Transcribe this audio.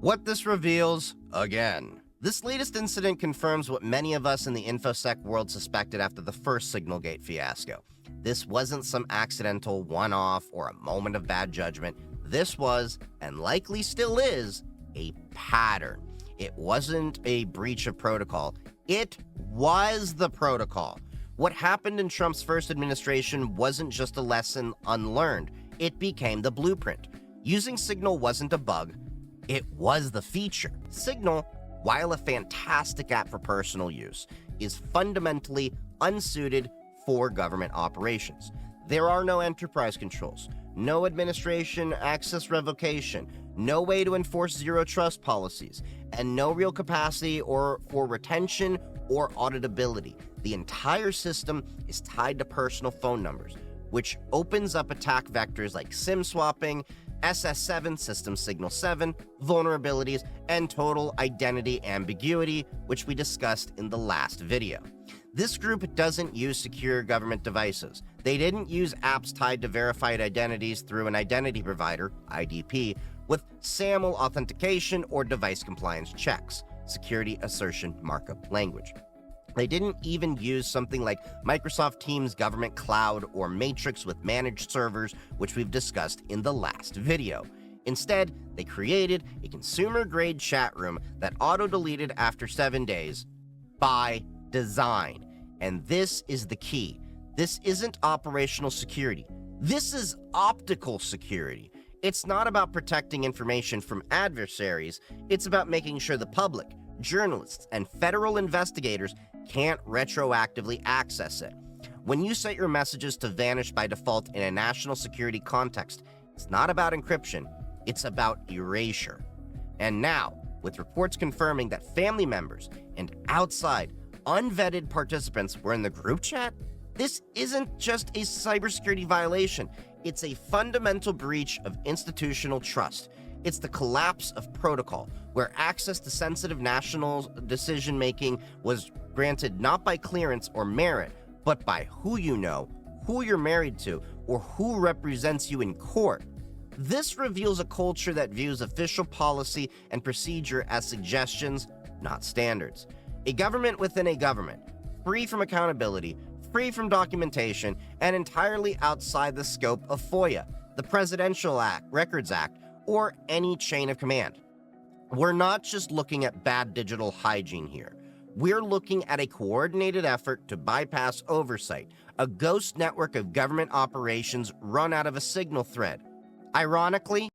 What this reveals, again. This latest incident confirms what many of us in the InfoSec world suspected after the first Signalgate fiasco. This wasn't some accidental one-off or a moment of bad judgment. This was, and likely still is, a pattern. It wasn't a breach of protocol. It was the protocol. What happened in Trump's first administration wasn't just a lesson unlearned. It became the blueprint. Using Signal wasn't a bug. It was the feature. Signal, while a fantastic app for personal use, is fundamentally unsuited for government operations. There are no enterprise controls, no administration access revocation, no way to enforce zero trust policies, and no real capacity for retention or auditability. The entire system is tied to personal phone numbers, which opens up attack vectors like SIM swapping, SS7, System Signal 7, vulnerabilities, and total identity ambiguity, which we discussed in the last video. This group doesn't use secure government devices. They didn't use apps tied to verified identities through an identity provider, IDP, with SAML authentication or device compliance checks, security assertion markup language. They didn't even use something like Microsoft Teams Government Cloud or Matrix with managed servers, which we've discussed in the last video. Instead, they created a consumer-grade chat room that auto-deleted after 7 days by design. And this is the key. This isn't operational security. This is optical security. It's not about protecting information from adversaries. It's about making sure the public, journalists, and federal investigators can't retroactively access it. When you set your messages to vanish by default in a national security context, it's not about encryption, it's about erasure. And now, with reports confirming that family members and outside, unvetted participants were in the group chat, this isn't just a cybersecurity violation, it's a fundamental breach of institutional trust. It's the collapse of protocol, where access to sensitive national decision-making was granted not by clearance or merit, but by who you know, who you're married to, or who represents you in court. This reveals a culture that views official policy and procedure as suggestions, not standards. A government within a government, free from accountability, free from documentation, and entirely outside the scope of FOIA, the Presidential Records Act, or any chain of command. We're not just looking at bad digital hygiene here. We're looking at a coordinated effort to bypass oversight, a ghost network of government operations run out of a signal thread. Ironically,